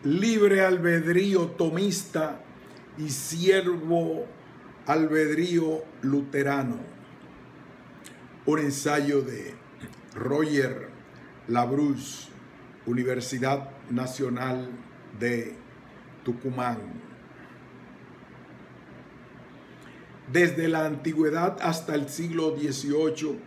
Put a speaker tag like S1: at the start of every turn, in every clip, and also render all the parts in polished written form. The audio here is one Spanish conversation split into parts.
S1: libre albedrío tomista y siervo albedrío luterano. Un ensayo de Roger Labruz, Universidad Nacional de Tucumán. Desde la antigüedad hasta el siglo XVIII,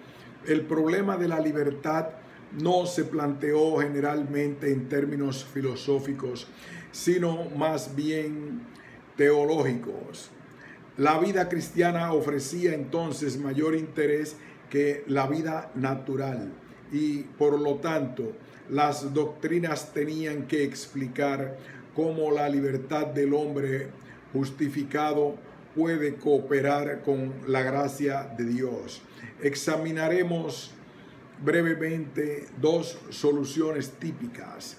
S1: el problema de la libertad no se planteó generalmente en términos filosóficos, sino más bien teológicos. La vida cristiana ofrecía entonces mayor interés que la vida natural y, por lo tanto, las doctrinas tenían que explicar cómo la libertad del hombre justificado puede cooperar con la gracia de Dios. Examinaremos brevemente dos soluciones típicas,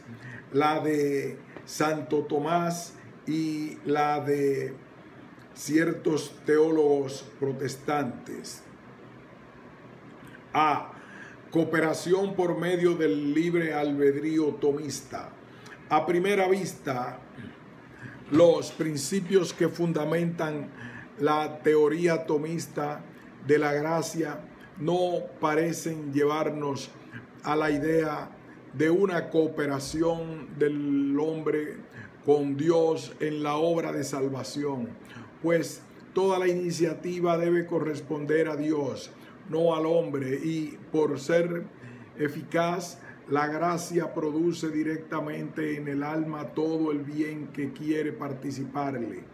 S1: la de Santo Tomás y la de ciertos teólogos protestantes. A. Cooperación por medio del libre albedrío tomista. A primera vista, los principios que fundamentan la teoría tomista de la gracia no parecen llevarnos a la idea de una cooperación del hombre con Dios en la obra de salvación, pues toda la iniciativa debe corresponder a Dios, no al hombre, y por ser eficaz, la gracia produce directamente en el alma todo el bien que quiere participarle.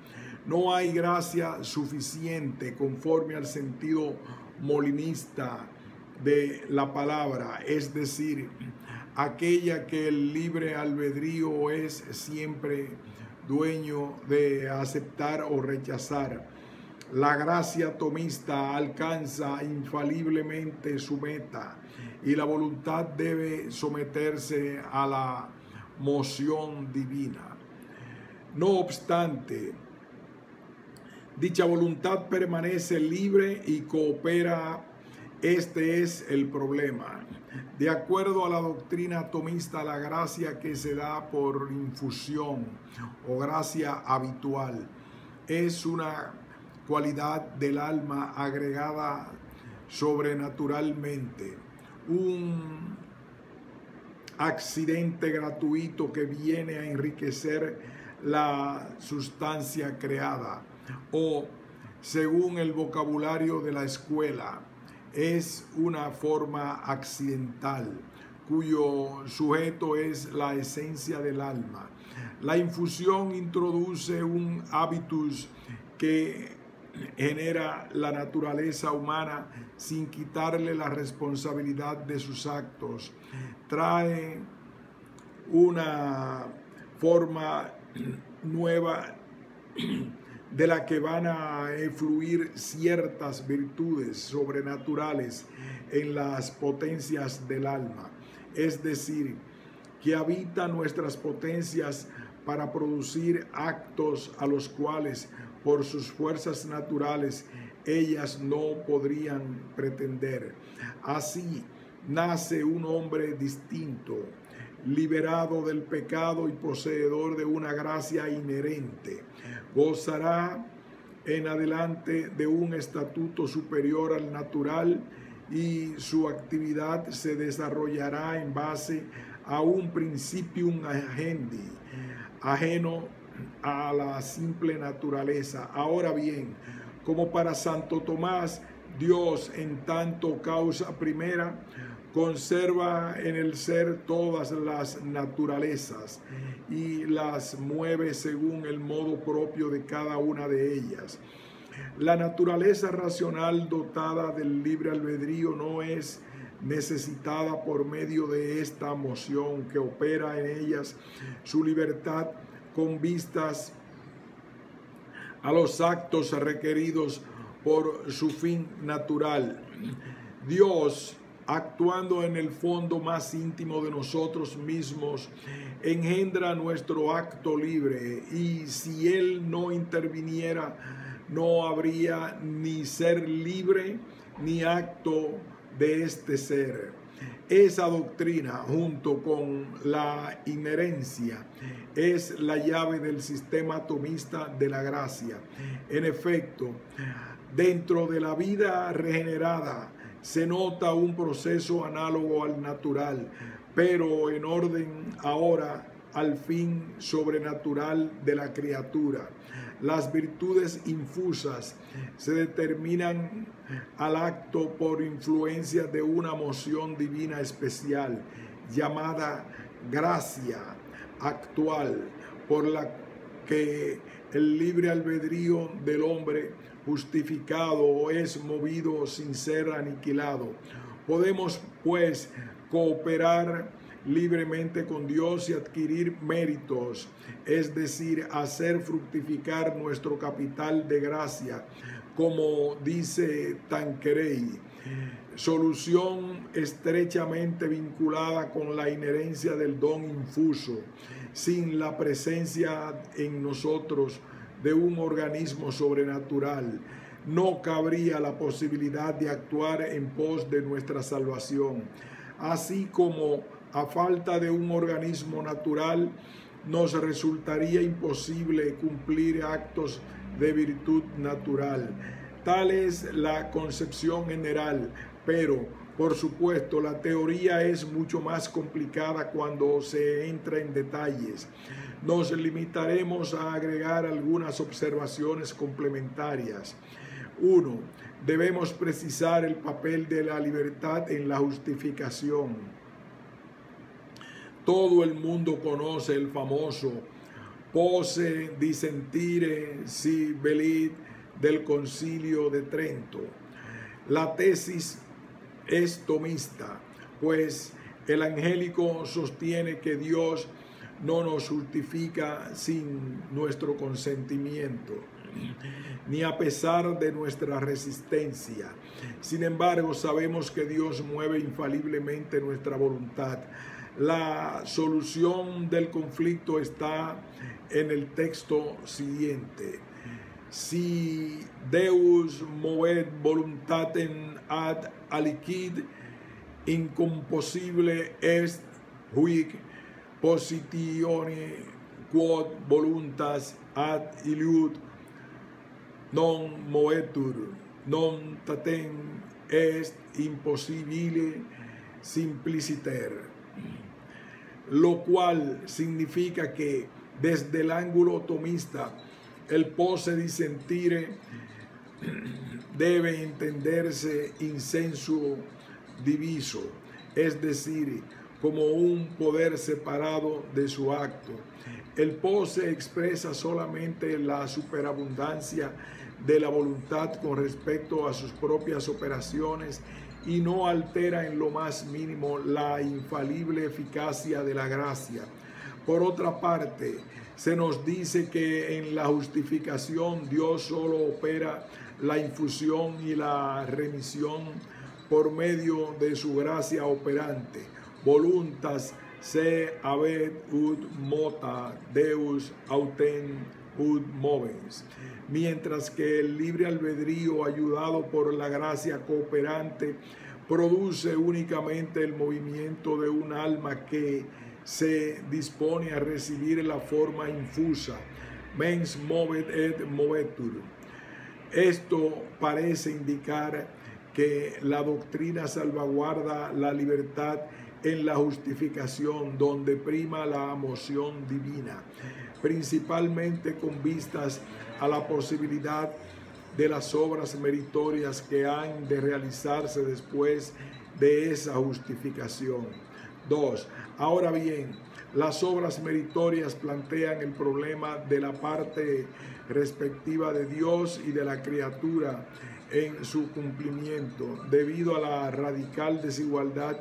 S1: No hay gracia suficiente conforme al sentido molinista de la palabra, es decir, aquella que el libre albedrío es siempre dueño de aceptar o rechazar. La gracia tomista alcanza infaliblemente su meta y la voluntad debe someterse a la moción divina. No obstante, dicha voluntad permanece libre y coopera. Este es el problema. De acuerdo a la doctrina tomista, la gracia que se da por infusión o gracia habitual es una cualidad del alma agregada sobrenaturalmente, un accidente gratuito que viene a enriquecer la sustancia creada, o, según el vocabulario de la escuela, es una forma accidental cuyo sujeto es la esencia del alma. La infusión introduce un hábitus que genera la naturaleza humana sin quitarle la responsabilidad de sus actos. Trae una forma nueva de la que van a fluir ciertas virtudes sobrenaturales en las potencias del alma. Es decir, que habita nuestras potencias para producir actos a los cuales, por sus fuerzas naturales, ellas no podrían pretender. Así nace un hombre distinto, liberado del pecado y poseedor de una gracia inherente. Gozará en adelante de un estatuto superior al natural y su actividad se desarrollará en base a un principium agendi, ajeno a la simple naturaleza. Ahora bien, como para Santo Tomás, Dios, en tanto causa primera, conserva en el ser todas las naturalezas y las mueve según el modo propio de cada una de ellas. La naturaleza racional dotada del libre albedrío no es necesitada por medio de esta moción que opera en ellas su libertad con vistas a los actos requeridos por su fin natural. Dios, actuando en el fondo más íntimo de nosotros mismos, engendra nuestro acto libre, y si Él no interviniera, no habría ni ser libre ni acto de este ser. Esa doctrina, junto con la inherencia, es la llave del sistema atomista de la gracia. En efecto, dentro de la vida regenerada se nota un proceso análogo al natural, pero en orden ahora al fin sobrenatural de la criatura. Las virtudes infusas se determinan al acto por influencia de una moción divina especial llamada gracia actual, por la que el libre albedrío del hombre justificado es movido sin ser aniquilado. Podemos, pues, cooperar libremente con Dios y adquirir méritos, es decir, hacer fructificar nuestro capital de gracia, como dice Tanqueray, solución estrechamente vinculada con la inherencia del don infuso. Sin la presencia en nosotros de un organismo sobrenatural, no cabría la posibilidad de actuar en pos de nuestra salvación. Así como a falta de un organismo natural, nos resultaría imposible cumplir actos de virtud natural. Tal es la concepción general, pero, por supuesto, la teoría es mucho más complicada cuando se entra en detalles. Nos limitaremos a agregar algunas observaciones complementarias. 1. Debemos precisar el papel de la libertad en la justificación. Todo el mundo conoce el famoso Posse dissentire si velit del Concilio de Trento. La tesis es tomista, pues el angélico sostiene que Dios no nos justifica sin nuestro consentimiento, ni a pesar de nuestra resistencia. Sin embargo, sabemos que Dios mueve infaliblemente nuestra voluntad. La solución del conflicto está en el texto siguiente: si Deus movet voluntatem ad aliquid, incomposible est huic positione quod voluntas ad iliud non movetur, non tatem est impossibile simpliciter. Lo cual significa que desde el ángulo tomista, el posse dissentire debe entenderse in sensu diviso, es decir, como un poder separado de su acto. El posse expresa solamente la superabundancia de la voluntad con respecto a sus propias operaciones y no altera en lo más mínimo la infalible eficacia de la gracia. Por otra parte, se nos dice que en la justificación Dios solo opera la infusión y la remisión por medio de su gracia operante. Voluntas se habet ut mota Deus autem ut movens. Mientras que el libre albedrío, ayudado por la gracia cooperante, produce únicamente el movimiento de un alma que se dispone a recibir la forma infusa. Mens movet et movetur. Esto parece indicar que la doctrina salvaguarda la libertad en la justificación, donde prima la moción divina, principalmente con vistas a la posibilidad de las obras meritorias que han de realizarse después de esa justificación. 2. Ahora bien, las obras meritorias plantean el problema de la parte respectiva de Dios y de la criatura en su cumplimiento, debido a la radical desigualdad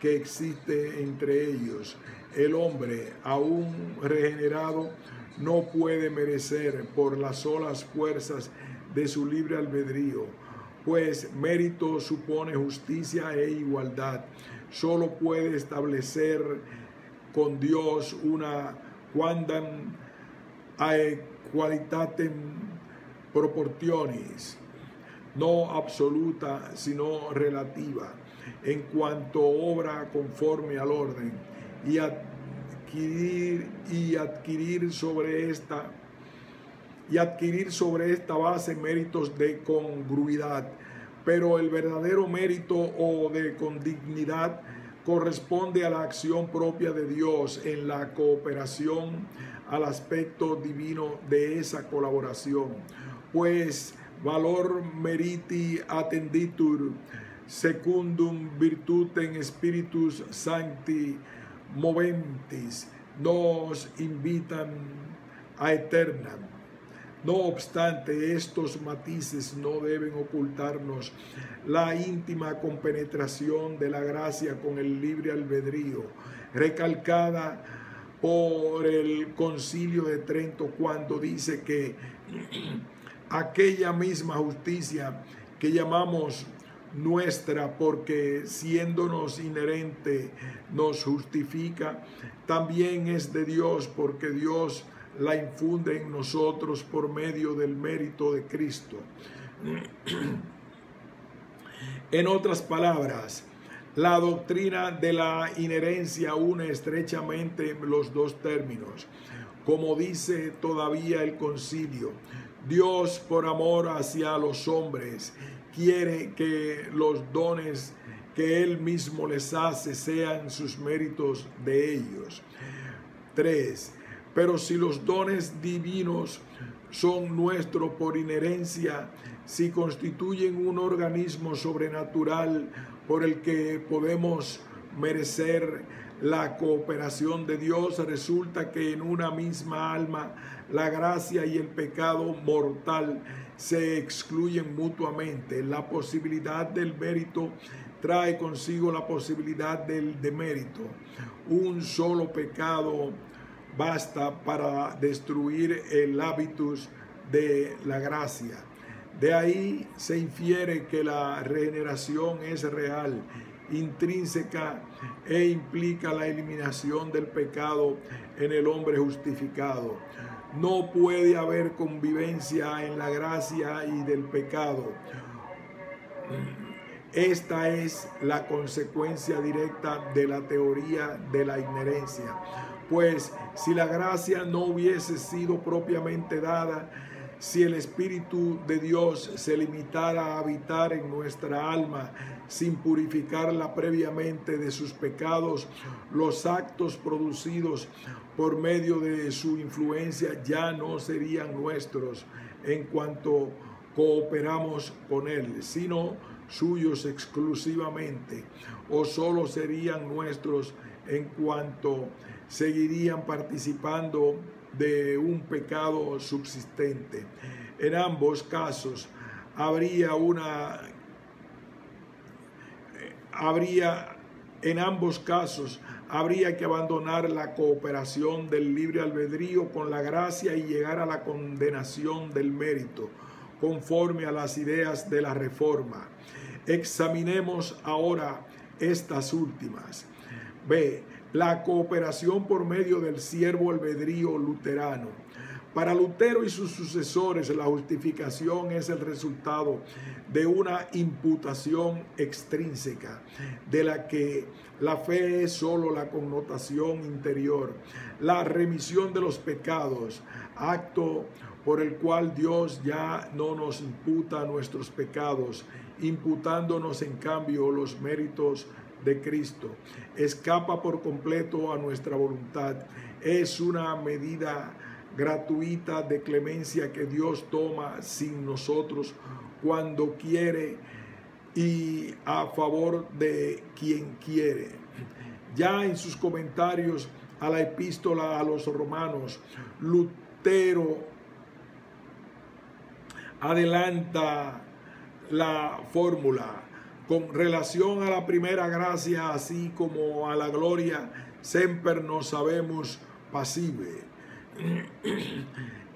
S1: que existe entre ellos. El hombre, aún regenerado, no puede merecer por las solas fuerzas de su libre albedrío, pues mérito supone justicia e igualdad. Solo puede establecer con Dios una quandam aequalitatem proportionis, no absoluta, sino relativa. en cuanto obra conforme al orden, y adquirir sobre esta base méritos de congruidad. Pero el verdadero mérito o de condignidad corresponde a la acción propia de Dios en la cooperación al aspecto divino de esa colaboración. Pues valor meriti attenditur secundum virtutem spiritus sancti moventis nos invitan a eternam. No obstante, estos matices no deben ocultarnos la íntima compenetración de la gracia con el libre albedrío, recalcada por el Concilio de Trento cuando dice que aquella misma justicia que llamamos nuestra porque siéndonos inherente nos justifica, también es de Dios porque Dios la infunde en nosotros por medio del mérito de Cristo. En otras palabras, la doctrina de la inherencia une estrechamente los dos términos. Como dice todavía el concilio, Dios por amor hacia los hombres quiere que los dones que Él mismo les hace sean sus méritos de ellos. 3. Pero si los dones divinos son nuestros por inherencia, si constituyen un organismo sobrenatural por el que podemos merecer la cooperación de Dios, resulta que en una misma alma la gracia y el pecado mortal se excluyen mutuamente. La posibilidad del mérito trae consigo la posibilidad del demérito. Un solo pecado basta para destruir el hábitus de la gracia. De ahí se infiere que la regeneración es real, intrínseca e implica la eliminación del pecado en el hombre justificado. No puede haber convivencia en la gracia y del pecado. Esta es la consecuencia directa de la teoría de la inherencia. Pues si la gracia no hubiese sido propiamente dada, si el Espíritu de Dios se limitara a habitar en nuestra alma sin purificarla previamente de sus pecados, los actos producidos por medio de su influencia ya no serían nuestros en cuanto cooperamos con Él, sino suyos exclusivamente, o solo serían nuestros en cuanto seguirían participando de un pecado subsistente. En ambos casos habría que abandonar la cooperación del libre albedrío con la gracia y llegar a la condenación del mérito, conforme a las ideas de la Reforma. Examinemos ahora estas últimas. B. La cooperación por medio del siervo albedrío luterano. Para Lutero y sus sucesores, la justificación es el resultado de una imputación extrínseca, de la que la fe es solo la connotación interior, la remisión de los pecados, acto por el cual Dios ya no nos imputa nuestros pecados, imputándonos en cambio los méritos de Cristo. Escapa por completo a nuestra voluntad. Es una medida gratuita de clemencia que Dios toma sin nosotros cuando quiere y a favor de quien quiere. Ya en sus comentarios a la epístola a los romanos, Lutero adelanta la fórmula: con relación a la primera gracia, así como a la gloria, semper nos sabemos pasive.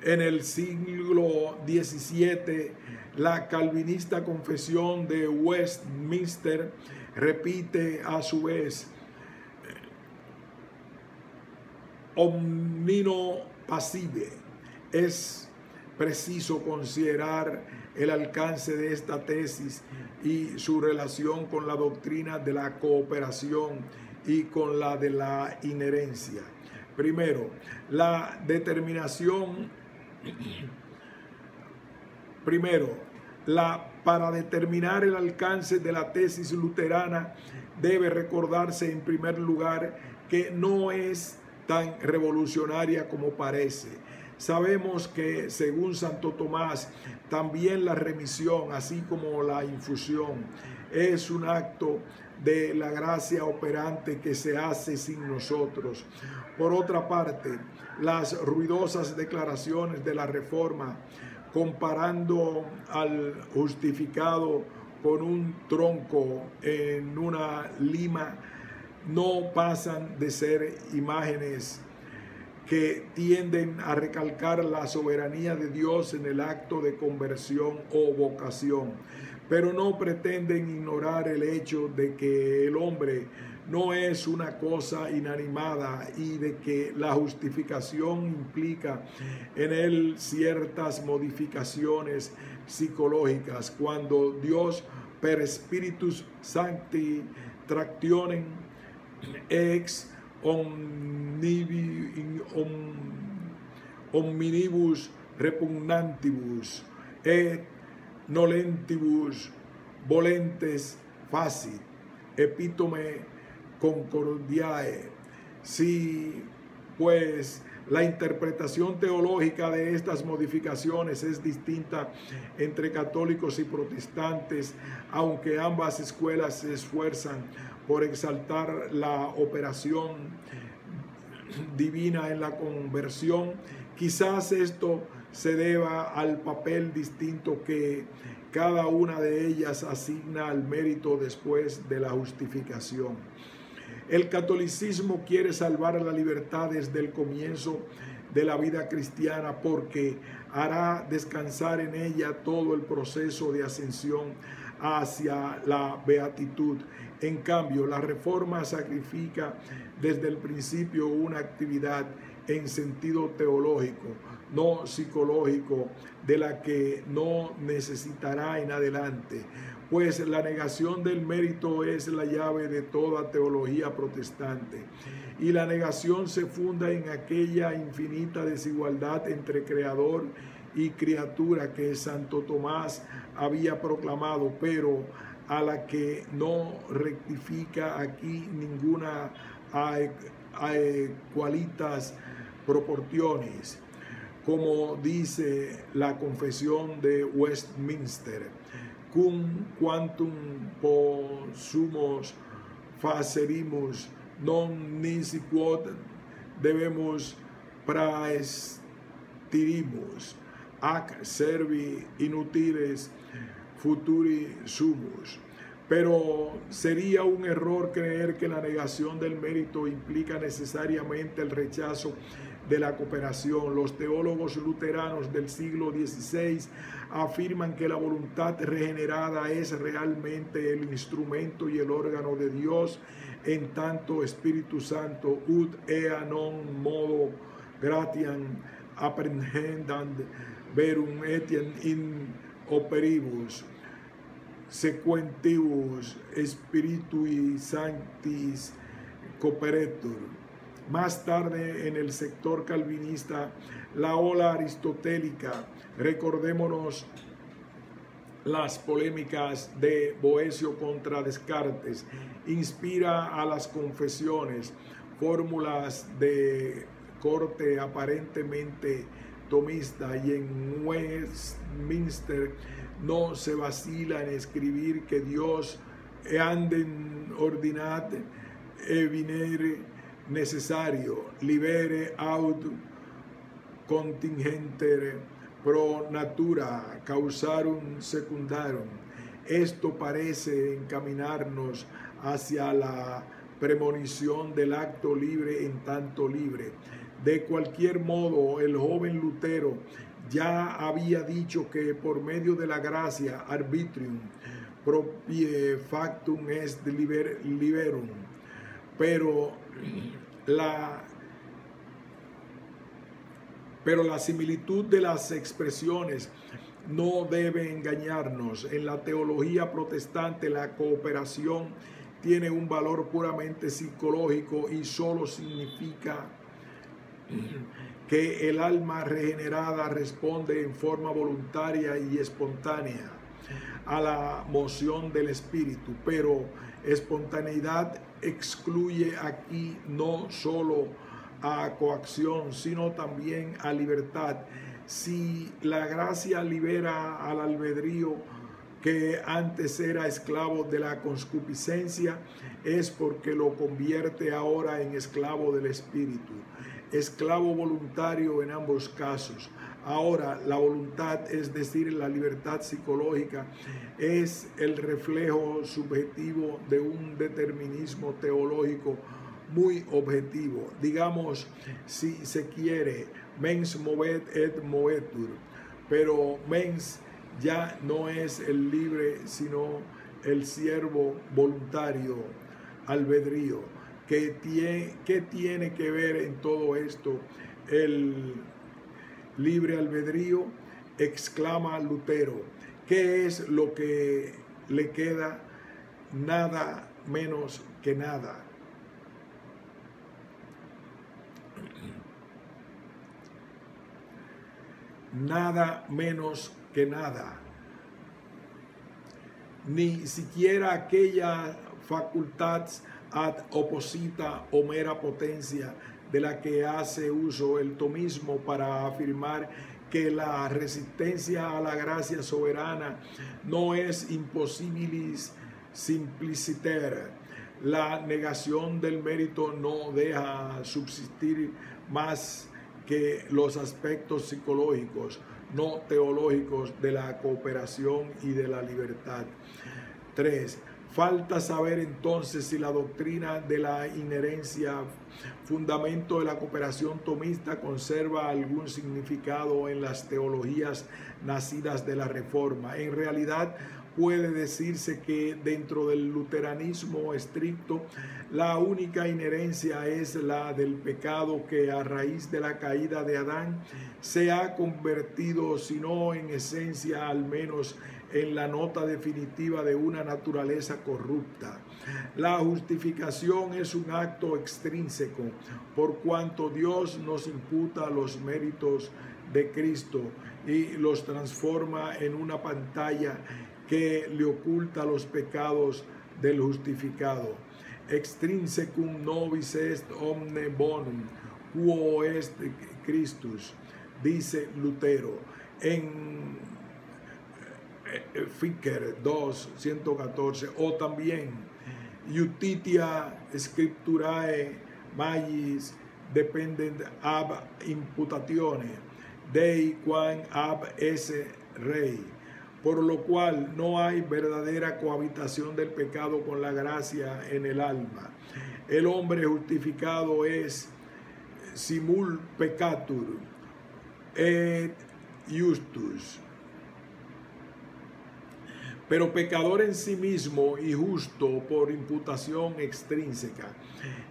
S1: En el siglo XVII, la calvinista confesión de Westminster repite a su vez: omnino pasive. Es preciso considerar el alcance de esta tesis y su relación con la doctrina de la cooperación y con la de la inherencia. Primero, la determinación. Para determinar el alcance de la tesis luterana debe recordarse en primer lugar que no es tan revolucionaria como parece. Sabemos que, según Santo Tomás, también la remisión, así como la infusión, es un acto de la gracia operante que se hace sin nosotros. Por otra parte, las ruidosas declaraciones de la Reforma, comparando al justificado con un tronco en una lima, no pasan de ser imágenes que tienden a recalcar la soberanía de Dios en el acto de conversión o vocación, pero no pretenden ignorar el hecho de que el hombre no es una cosa inanimada y de que la justificación implica en él ciertas modificaciones psicológicas. Cuando Dios per Spiritus Sancti tractionem ex omnibus repugnantibus et nolentibus volentes facit epítome concordiae. Si pues la interpretación teológica de estas modificaciones es distinta entre católicos y protestantes, aunque ambas escuelas se esfuerzan por exaltar la operación divina en la conversión, quizás esto se deba al papel distinto que cada una de ellas asigna al mérito después de la justificación. El catolicismo quiere salvar la libertad desde el comienzo de la vida cristiana porque hará descansar en ella todo el proceso de ascensión hacia la beatitud. En cambio, la Reforma sacrifica desde el principio una actividad en sentido teológico, no psicológico, de la que no necesitará en adelante, pues la negación del mérito es la llave de toda teología protestante, y la negación se funda en aquella infinita desigualdad entre creador y criatura que Santo Tomás había proclamado, pero a la que no rectifica aquí ninguna aequalitas proporciones, como dice la Confesión de Westminster: cum quantum possumus facerimus non nisi quod debemos praestirimus ac servi inutiles futuri sumus. Pero sería un error creer que la negación del mérito implica necesariamente el rechazo de la cooperación. Los teólogos luteranos del siglo XVI afirman que la voluntad regenerada es realmente el instrumento y el órgano de Dios, en tanto Espíritu Santo ut ea non modo gratiam apprehendant verum etiam in operibus sequentibus Spiritui Sanctis cooperetur. Más tarde, en el sector calvinista, la ola aristotélica, recordémonos las polémicas de Boecio contra Descartes, inspira a las confesiones, fórmulas de corte aparentemente tomista, y en Westminster no se vacila en escribir que Dios anden ordinat evinere necessario, libere aut contingenter pro natura causarum secundarum. Esto parece encaminarnos hacia la premonición del acto libre en tanto libre. De cualquier modo, el joven Lutero ya había dicho que por medio de la gracia arbitrium proprie factum est liberum, pero Pero la similitud de las expresiones no debe engañarnos. En la teología protestante, la cooperación tiene un valor puramente psicológico y solo significa que el alma regenerada responde en forma voluntaria y espontánea a la moción del espíritu. Pero espontaneidad excluye aquí no solo a coacción, sino también a libertad. Si la gracia libera al albedrío que antes era esclavo de la concupiscencia, es porque lo convierte ahora en esclavo del espíritu, esclavo voluntario en ambos casos. Ahora, la voluntad, es decir, la libertad psicológica, es el reflejo subjetivo de un determinismo teológico muy objetivo. Digamos, si se quiere, mens movet et movetur, pero mens ya no es el libre, sino el siervo voluntario, albedrío. ¿Qué tiene que ver en todo esto el libre albedrío? Exclama Lutero. ¿Qué es lo que le queda? Nada menos que nada. Nada menos que nada. Ni siquiera aquella facultad ad opposita o mera potencia de la que hace uso el tomismo para afirmar que la resistencia a la gracia soberana no es impossibilis simpliciter. La negación del mérito no deja subsistir más que los aspectos psicológicos, no teológicos, de la cooperación y de la libertad. 3. Falta saber entonces si la doctrina de la inherencia, fundamento de la cooperación tomista, conserva algún significado en las teologías nacidas de la Reforma. En realidad, puede decirse que dentro del luteranismo estricto, la única inherencia es la del pecado que a raíz de la caída de Adán se ha convertido, si no en esencia, al menos en la nota definitiva de una naturaleza corrupta. La justificación es un acto extrínseco, por cuanto Dios nos imputa los méritos de Cristo y los transforma en una pantalla que le oculta los pecados del justificado. Extrinsecum nobis est omne bonum, quo est Christus, dice Lutero. En Ficker 2, 114, o también Iutitia Scripturae magis dependent ab imputatione Dei quam ab esse rei, por lo cual no hay verdadera cohabitación del pecado con la gracia en el alma. El hombre justificado es simul peccatur et justus, pero pecador en sí mismo y justo por imputación extrínseca.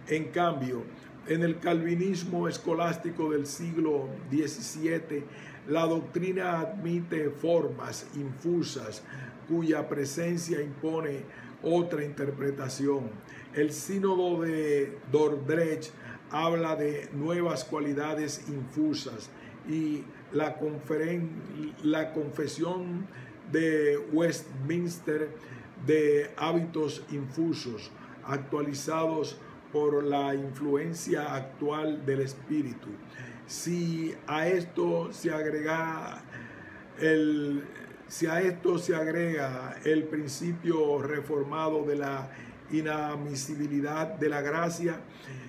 S1: En cambio, en el calvinismo escolástico del siglo XVII, la doctrina admite formas infusas cuya presencia impone otra interpretación. El sínodo de Dordrecht habla de nuevas cualidades infusas y la confesión de Westminster de hábitos infusos actualizados por la influencia actual del espíritu. Si a esto se agrega el principio reformado de la inadmisibilidad de la gracia,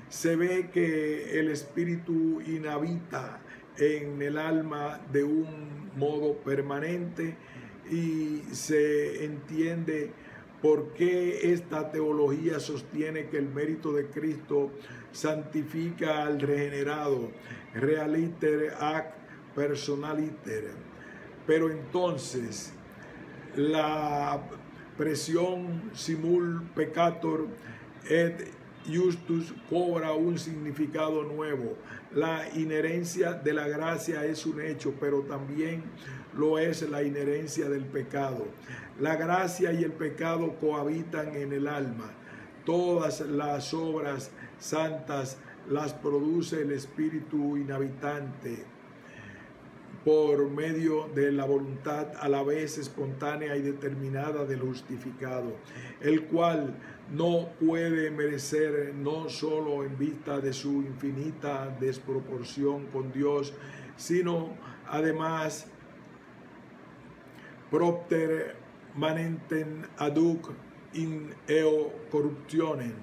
S1: se ve que el espíritu inhabita en el alma de un modo permanente y se entiende por qué esta teología sostiene que el mérito de Cristo santifica al regenerado, realiter ac personaliter. Pero entonces la presión simul peccator et Justus cobra un significado nuevo. La inherencia de la gracia es un hecho, pero también lo es la inherencia del pecado. La gracia y el pecado cohabitan en el alma. Todas las obras santas las produce el Espíritu inhabitante por medio de la voluntad a la vez espontánea y determinada del justificado, el cual no puede merecer, no solo en vista de su infinita desproporción con Dios, sino además propter manentem aduc in eo corruptionem.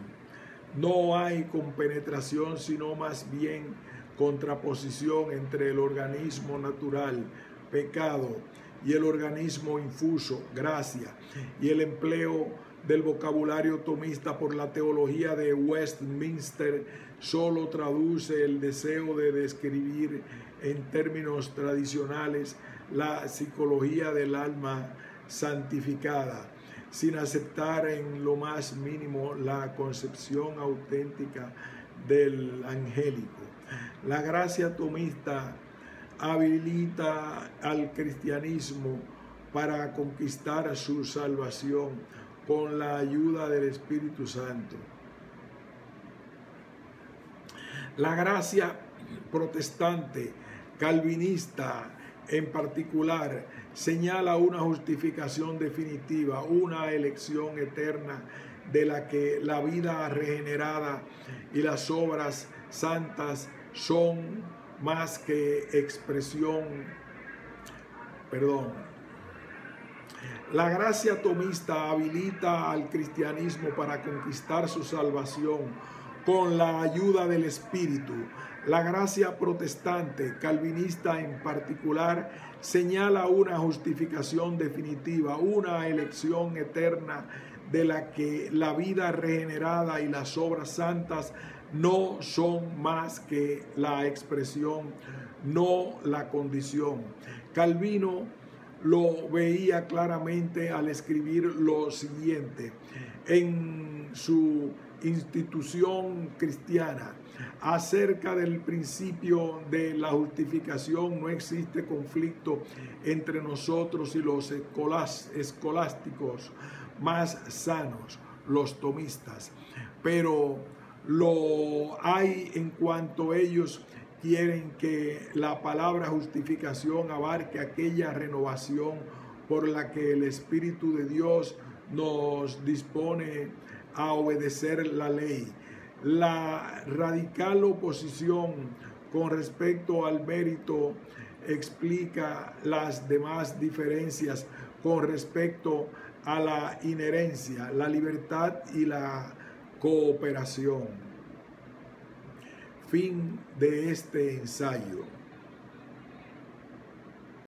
S1: No hay compenetración, sino más bien contraposición entre el organismo natural, pecado, y el organismo infuso, gracia, y el empleo del vocabulario tomista por la teología de Westminster solo traduce el deseo de describir en términos tradicionales la psicología del alma santificada, sin aceptar en lo más mínimo la concepción auténtica del angélico. La gracia tomista habilita al cristianismo para conquistar su salvación con la ayuda del Espíritu Santo. La gracia protestante, calvinista en particular, señala una justificación definitiva, una elección eterna de la que la vida regenerada y las obras santas son más que expresión. La gracia tomista habilita al cristianismo para conquistar su salvación con la ayuda del Espíritu. La gracia protestante, calvinista en particular, señala una justificación definitiva, una elección eterna de la que la vida regenerada y las obras santas no son más que la expresión, no la condición. Calvino lo veía claramente al escribir lo siguiente en su Institución Cristiana: acerca del principio de la justificación no existe conflicto entre nosotros y los escolásticos más sanos, los tomistas, pero lo hay en cuanto ellos quieren que la palabra justificación abarque aquella renovación por la que el Espíritu de Dios nos dispone a obedecer la ley. La radical oposición con respecto al mérito explica las demás diferencias con respecto a la inherencia, la libertad y la cooperación. Fin de este ensayo.